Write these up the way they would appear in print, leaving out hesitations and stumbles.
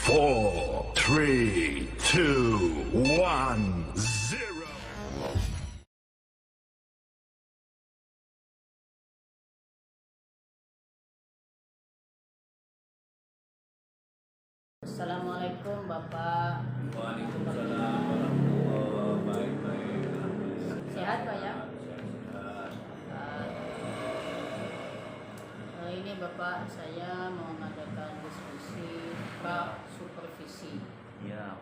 4, 3, 2, 1, 0. Assalamualaikum Bapak. Waalaikumsalam warahmatullahi wabarakatuh. Sehat Pak ya? Sehat. Ini Bapak, saya mau mengadakan diskusi pra supervisi. Ya.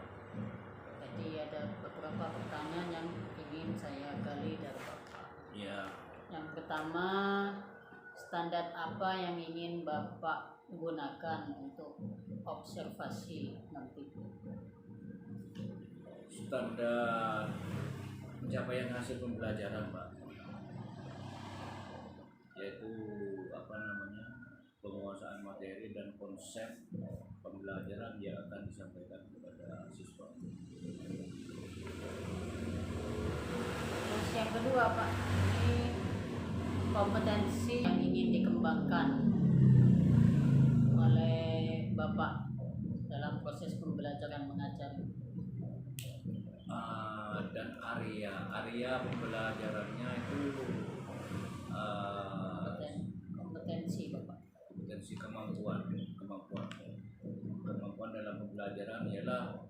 Jadi ada beberapa pertanyaan yang ingin saya gali dari Bapak. Ya. Yang pertama, standar apa yang ingin Bapak gunakan untuk observasi nanti? Standar pencapaian hasil pembelajaran, Pak, yaitu penguasaan materi dan konsep pembelajaran yang akan disampaikan kepada siswa. Terus yang kedua Pak, ini kompetensi yang ingin dikembangkan oleh Bapak dalam proses pembelajaran mengajar. Dan area pembelajarannya itu Kompetensi Bapak. kompetensi kemampuan dalam pembelajaran ialah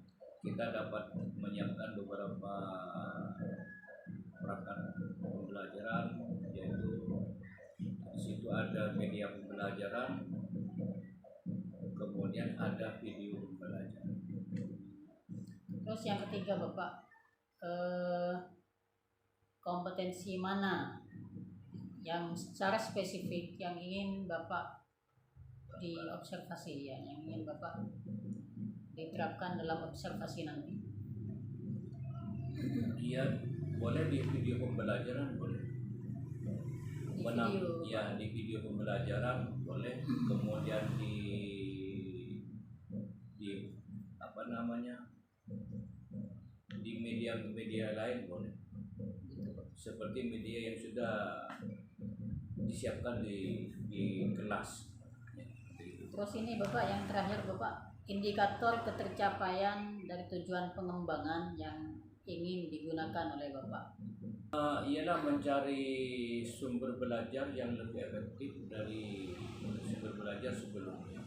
kita dapat menyiapkan beberapa perangkat pembelajaran, yaitu di situ ada media pembelajaran, kemudian ada video pembelajaran. Terus yang ketiga Bapak, kompetensi mana yang secara spesifik yang ingin Bapak diobservasi, ya, yang ingin Bapak diterapkan dalam observasi nanti? Iya, boleh di video pembelajaran, boleh. Di video pembelajaran boleh, kemudian di media lain boleh, seperti media yang sudah disiapkan di kelas. Terus ini Bapak, yang terakhir Bapak, indikator ketercapaian dari tujuan pengembangan yang ingin digunakan oleh Bapak. Ialah mencari sumber belajar yang lebih efektif dari sumber belajar sebelumnya,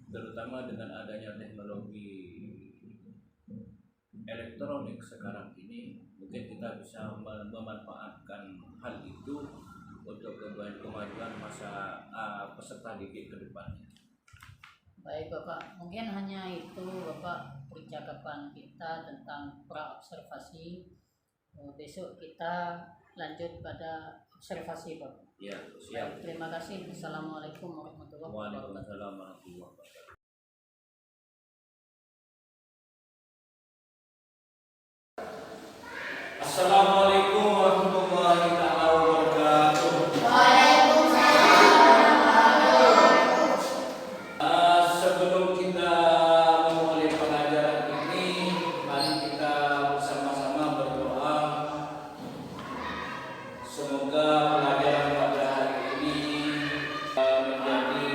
terutama dengan adanya teknologi elektronik sekarang ini. Mungkin kita bisa memanfaatkan hal itu untuk kemajuan masa peserta didik ke depannya. Baik Bapak, mungkin hanya itu Bapak percakapan kita tentang pra observasi. Besok kita lanjut pada observasi Bapak. Ya, siap. Baik, terima kasih. Assalamualaikum warahmatullahi wabarakatuh. Waalaikumsalam warahmatullahi wabarakatuh. Assalamualaikum warahmatullahi wabarakatuh. Sebelum kita memulai pelajaran ini, mari kita bersama-sama berdoa. Semoga pelajaran pada hari ini menjadi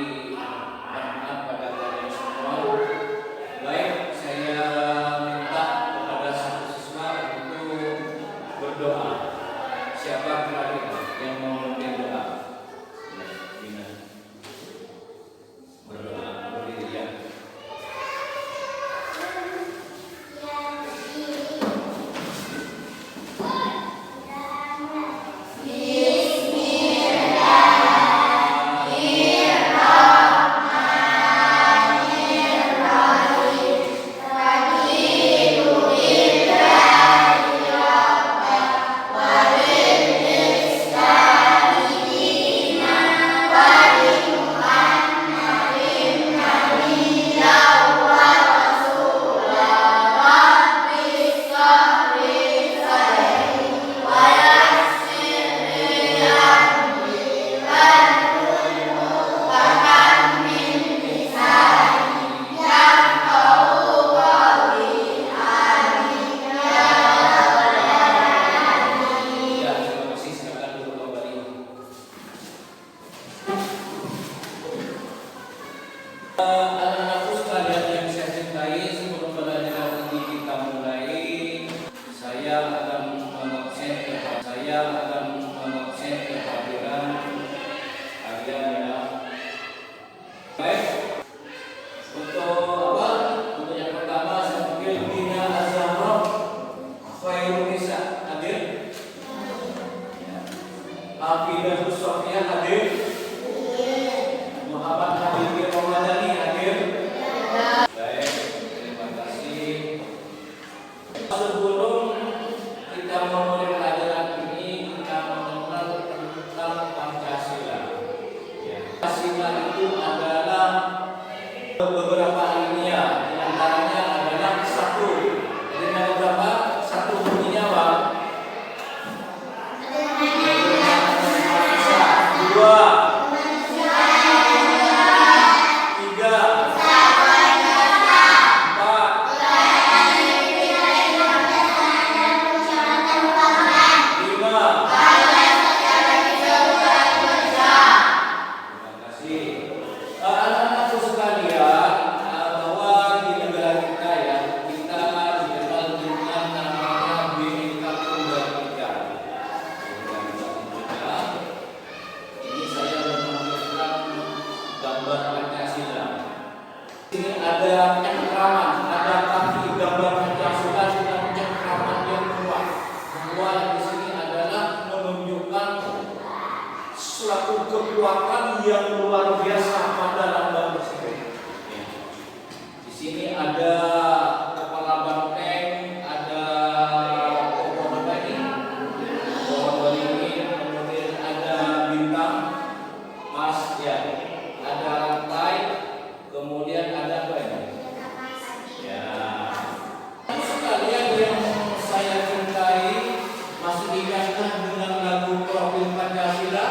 manfaat pada kalian semua. Baik, saya minta kepada satu siswa untuk berdoa. Siapa kira-kira yang mau memimpin doa? Ya, berdoa berdiri ya. Ya, terima kasih. Silakan duduk kembali. Anak-anak beberapa ilmiah. Di antaranya adalah satu. Jadi ada berapa? Satu bunyinya apa? Dua, tiga, empat, lima. Terima kasih. Anak-anakku sekalian, bahwa di negara kita ya, kita dikenal dengan namanya Bhinneka Tunggal Ika. Ini saya menampilkan gambar Pancasila. Ini ada cengkraman, ada kaki gambar Pancasila dengan cengkraman yang kuat. Bahwa di sini adalah menunjukkan suatu kekuatan yang luar biasa pada lambang tersebut. Di sini ada kepala banteng, ada pohon beringin, kemudian ada bintang, mas ya, ada rantai, kemudian ada apa ini? Ya. Sekalian yang saya cintai, masih ingatkah dengan lagu Profil Pancasila?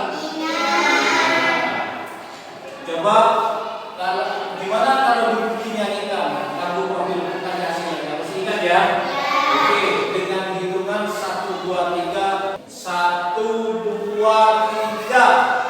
Coba kalau gimana kalau dinyanyikan lagu Profil Pancasila? Masih ingat ya? Oke, dengan hitungan 1 2 3. 1 2 3.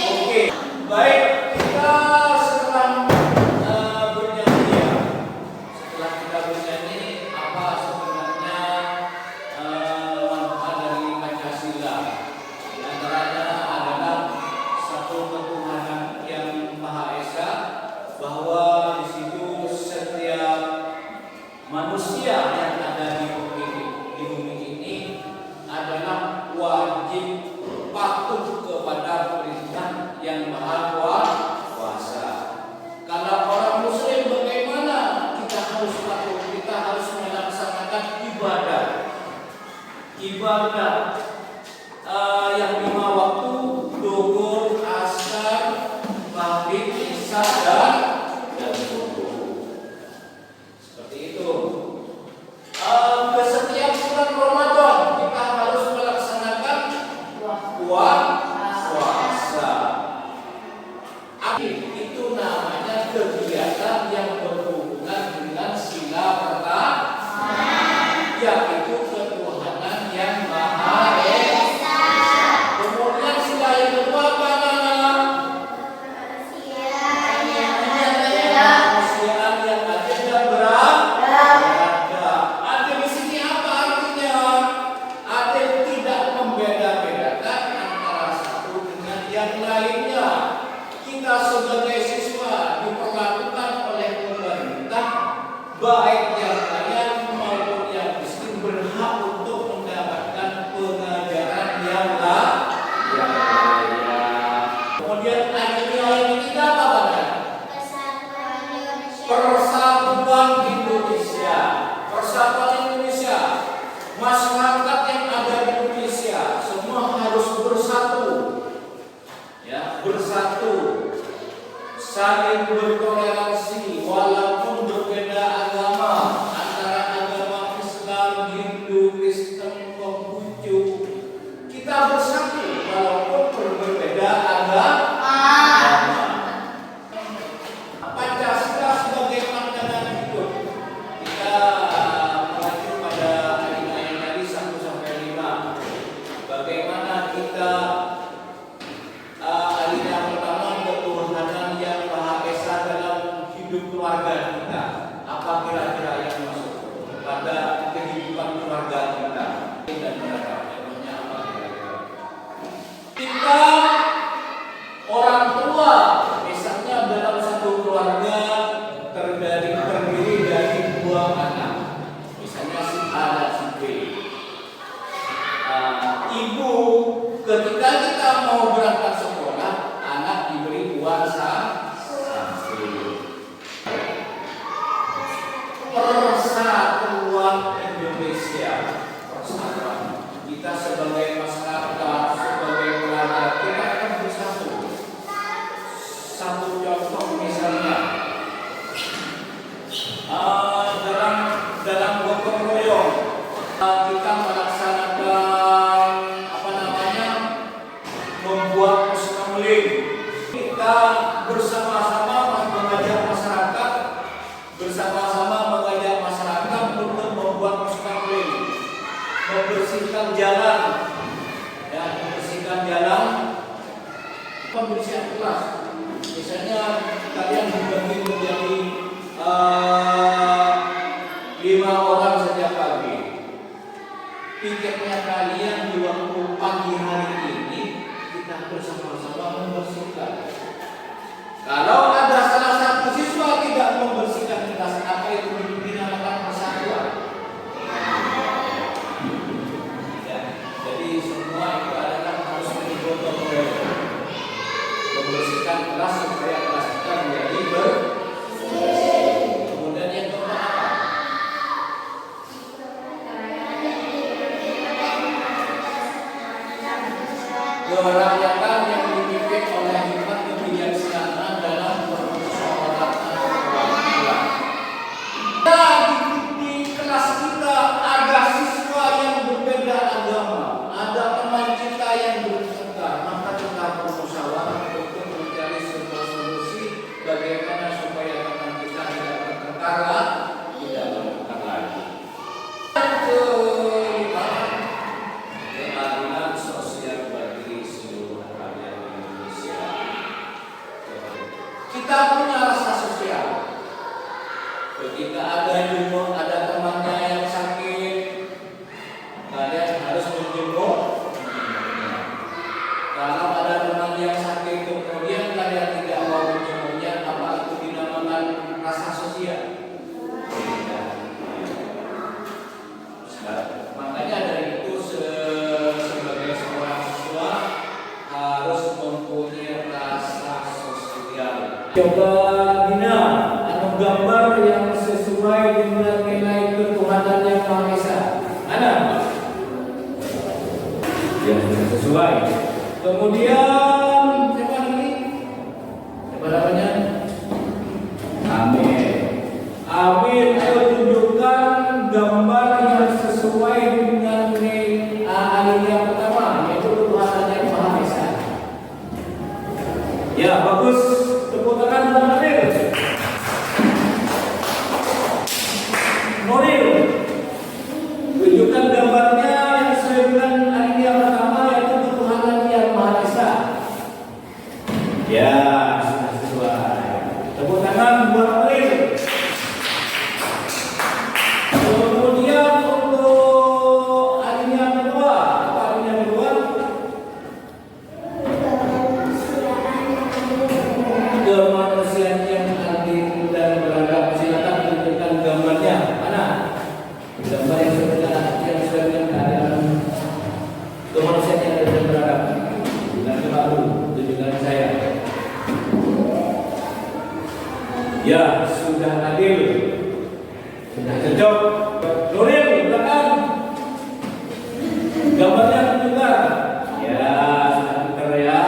Oke, baik, kita setelah bernyanyi ya. Setelah kita bernyanyi, apa sebenarnya manfaat dari Pancasila? Di antaranya adalah satu ketuhanan yang Maha Esa, bahwa di situ setiap manusia yang ada di bumi ini adalah wajib patuh kepada perintah yang Maha Kuasa. Kalau orang Muslim bagaimana? Kita harus patuh, kita harus melaksanakan ibadah. Ibadah yang 5 waktu, duhur, asar, maghrib, isya dan subuh. Seperti itu. Ke setiap bulan Ramadan kita harus melaksanakan puasa. Itu namanya kegiatan yang berhubungan dengan sila pertama, yaitu ketuhanan yang Maha Esa. Kemudian sila yang kedua apa? ibu ketika kita mau berangkat sekolah, anak diberi uang saku. Persatuan Indonesia, persatuan. Kita sebagai masyarakat, sebagai pelajar, kita akan bersatu. Satu contoh misalnya, dalam gotong royong kita melaksanakan membuat muskamling. Kita bersama-sama mengajak masyarakat, untuk membuat muskamling, membersihkan jalan, pembersihan kelas. Misalnya kalian dibagi menjadi 5 orang setiap pagi. Pikirnya kalian di waktu pagi hari ini kita bersama-sama membersihkan. Kalau ada salah satu siswa tidak membersihkan kelas, apa itu dinamakan persatuan? Ya, jadi semua itu adalah harus digotong royong, membersihkan kelas supaya kelas kita menjadi bersih. Kemudian yang keempat apa? Kerakyatan yang dipimpin oleh hikmat kebijaksanaan dalam permusyawaratan perwakilan. Di kelas kita ada siswa yang berbeda agama, ada teman kita yang bertengkar, maka kita bermusyawarah untuk mencari sebuah solusi bagaimana supaya teman kita tidak bertengkar lagi. Keadilan sosial bagi seluruh rakyat Indonesia. Kita punya rasa sosial. Ketika ada temannya yang sakit, kalian harus menjenguk. Kalau ada teman yang sakit kemudian kalian tidak mau menjenguknya, apa itu dinamakan rasa sosial? Makanya dari itu sebagai seorang siswa harus mempunyai rasa sosial. Coba Dina, gambar yang sesuai dengan nilai ketuhanan yang Maha Esa. Ada? Yang sesuai. Kemudian siapa lagi? Siapa namanya? Amin. Amin. Ayo tunjukkan gambar yang sesuai dengan ayat yang pertama, yaitu ketuhanan yang Maha Esa. Ya, bagus. Tepuk tangan buat Amin. Nuril, tunjukkan gambarnya yang sesuai dengan ayat yang pertama, yaitu ketuhanan yang Maha Esa. Ya, sudah sesuai. Tepuk tangan buat Nuril. Kemudian untuk ayat yang kedua, apa ayat yang kedua? Kemanusiaan yang adil dan beradab. Silakan tunjukkan gambarnya. Mana? Gambar yang sesuai dengan keadaan kemanusiaan yang adil dan beradab. Dengan baru tunjukkan saya. Ya, sudah adil, sudah cocok. Nuril, belakang. Gambarnya tunjukkan. Ya, sudah pintar ya.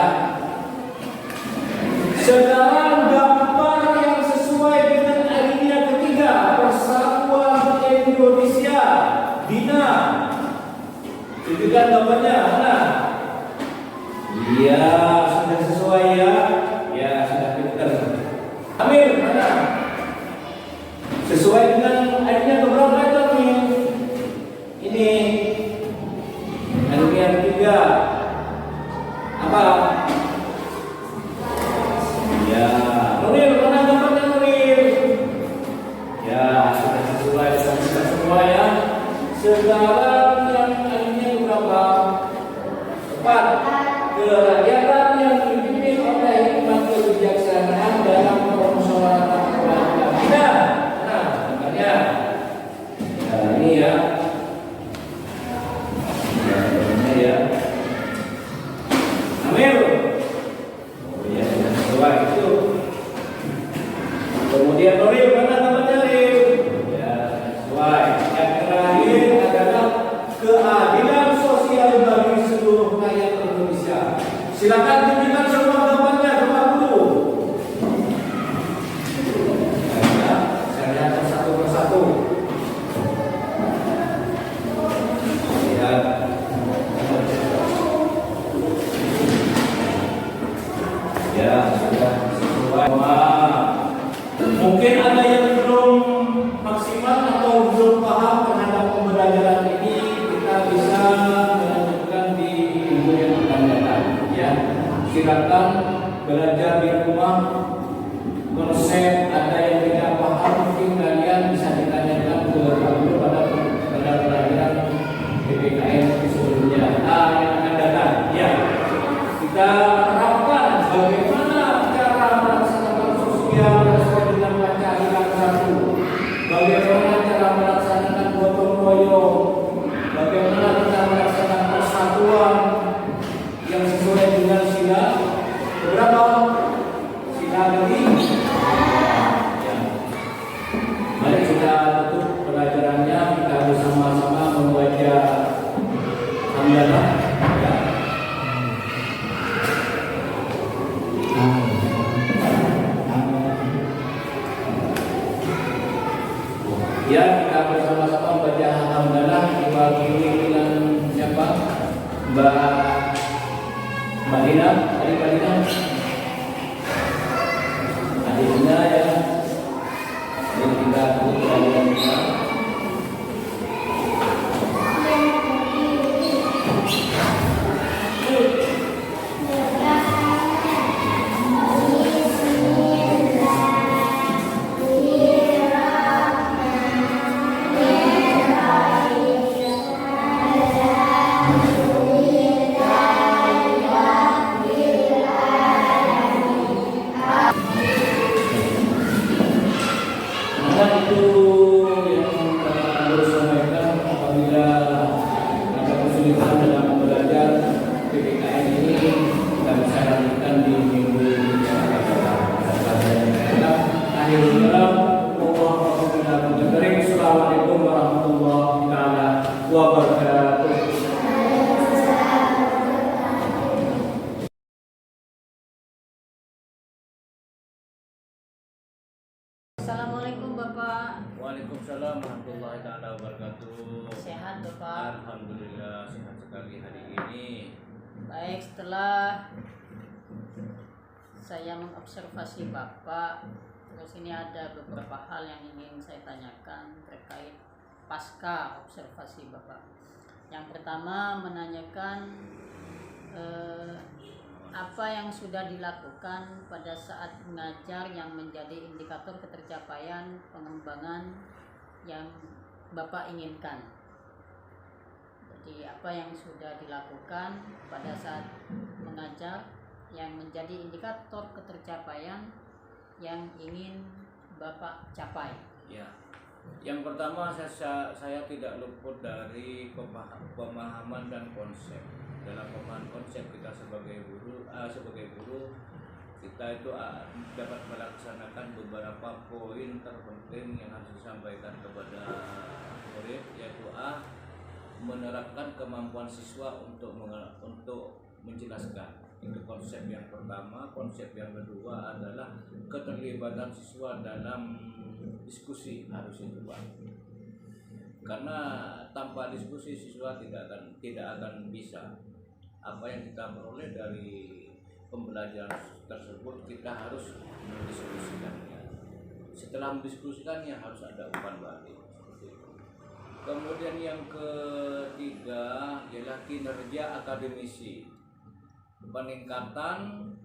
Sekarang gambar yang sesuai dengan alinea ketiga, Persatuan Indonesia. Dina, tunjukkan gambarnya. Mana? Iya, sudah sesuai ya. Ya, sudah pintar. Amir, mana? Sesuai dengan alinea keberapa itu nih? Ini alinea ketiga. Apa? Ya, Nuril, mana gambarnya Nuril? Ya, sudah sesuai semua ya. Sekarang yang alinea berapa? 4. Kerakyatan yang dipimpin oleh hikmat kebijaksanaan dalam permusyawaratan perwakilan. Nah, gambarnya. Ya, ini ya. Ya, gambarnya ya. Silakan tunjukkan semua gambarnya kepada guru. Ya, saya lihat satu persatu. Ya. Ya, sudah sesuai. Mungkin ada yang belum maksimal atau belum paham terhadap pembelajaran ini, kita bisa melanjutkan di minggu yang akan datang. Ya, silakan belajar di rumah. Konsep ada yang tidak paham, mungkin kalian bisa ditanyakan ke guru pada pelajaran PPKN sebelumnya. Yang akan datang. Ya, kita terapkan bagaimana cara melaksanakan sosial sesuai dengan Pancasila satu. Bagaimana cara melaksanakan gotong royong, bagaimana kita melaksanakan persatuan yang sesuai dengan sila beberapa sila tadi. Ya. Mari kita tutup pelajarannya, kita bersama-sama membaca hamdalah. Ya. Ya, kita bersama-sama membaca hamdalah diwakili dengan siapa? Mbak Dina, adik Dina. Adiknya ya. Jadi kita tutup pelajaran kita. Nah, itu yang harus sampaikan. Apabila ada kesulitan dalam belajar PPKN ini, kita bisa lanjutkan di minggu yang akan datang. Assalamualaikum warahmatullahi wabarakatuh. Assalamualaikum Bapak. Waalaikumsalam warahmatullahi taala wabarakatuh. Sehat Bapak? Alhamdulillah sehat sekali hari ini. Baik, setelah saya mengobservasi Bapak, terus ini ada beberapa hal yang ingin saya tanyakan terkait pasca observasi Bapak. Yang pertama menanyakan apa yang sudah dilakukan pada saat mengajar yang menjadi indikator ketercapaian pengembangan yang Bapak inginkan. Jadi apa yang sudah dilakukan pada saat mengajar yang menjadi indikator ketercapaian yang ingin Bapak capai. Ya. Yang pertama saya tidak luput dari pemahaman dan konsep. Dalam pemahaman konsep kita sebagai guru kita itu dapat melaksanakan beberapa poin terpenting yang harus disampaikan kepada murid, yaitu menerapkan kemampuan siswa untuk menjelaskan. Itu konsep yang pertama. Konsep yang kedua adalah keterlibatan siswa dalam diskusi harus diubah. Karena tanpa diskusi siswa tidak akan bisa. Apa yang kita peroleh dari pembelajaran tersebut kita harus mendiskusikannya. Setelah mendiskusikannya harus ada umpan balik. Kemudian yang ketiga ialah kinerja akademisi. Peningkatan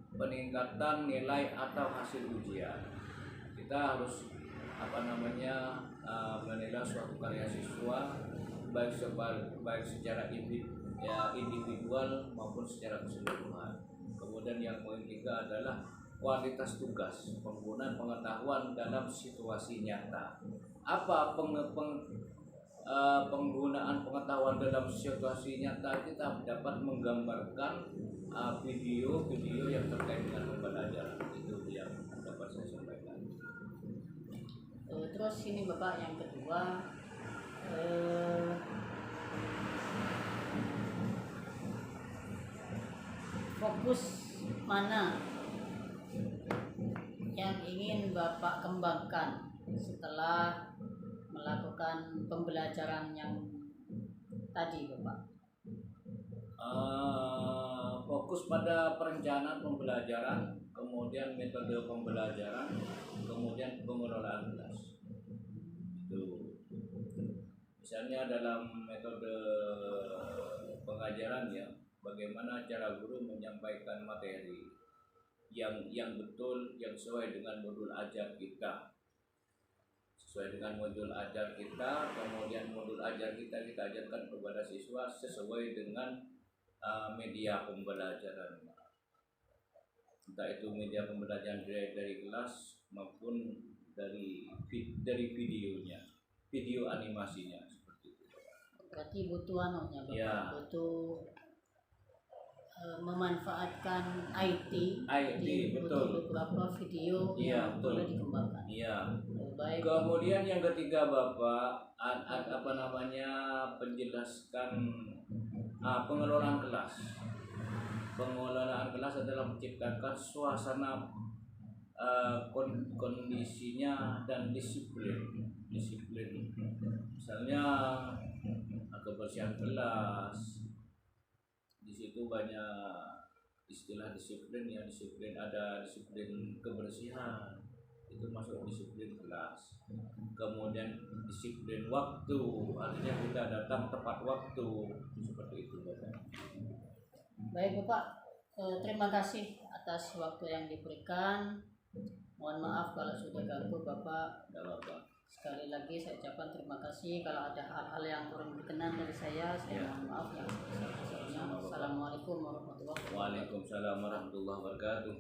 nilai atau hasil ujian. Kita harus menilai suatu karya siswa baik secara individual maupun secara keseluruhan. Kemudian yang poin tiga adalah kualitas tugas, penggunaan pengetahuan dalam situasi nyata. Apa penggunaan pengetahuan dalam situasi nyata? Kita dapat menggambarkan video-video yang terkait dengan pembelajaran. Itu yang dapat saya sampaikan. Terus ini Bapak yang kedua, fokus mana yang ingin Bapak kembangkan setelah melakukan pembelajaran yang tadi, Bapak? Fokus pada perencanaan pembelajaran, kemudian metode pembelajaran, kemudian pengelolaan kelas. Itu misalnya dalam metode pengajaran ya, bagaimana cara guru menyampaikan materi yang betul, yang sesuai dengan modul ajar kita, kemudian modul ajar kita ajarkan kepada siswa sesuai dengan media pembelajaran, entah itu media pembelajaran dari kelas maupun dari videonya, video animasinya seperti itu. Berarti butuh anunya, Bapak, Ya. butuh memanfaatkan IT, betul. butuh beberapa video Iya, yang betul. boleh dikembangkan. Iya. Baik. Kemudian yang ketiga Bapak, penjelaskan pengelolaan kelas. Pengelolaan kelas adalah menciptakan suasana kondisinya dan disiplin. Misalnya kebersihan kelas. Di situ banyak istilah disiplin ya, ada disiplin kebersihan, itu masuk disiplin kelas. Kemudian disiplin waktu, artinya kita datang tepat waktu, seperti itu Bapak. Baik Bapak, terima kasih atas waktu yang diberikan. Mohon maaf kalau sudah ganggu Bapak. Tidak apa-apa. Sekali lagi saya ucapkan terima kasih. Kalau ada hal-hal yang kurang berkenan dari saya mohon maaf yang sebesar-besarnya. Assalamualaikum warahmatullahi wabarakatuh. Waalaikumsalam warahmatullahi wabarakatuh.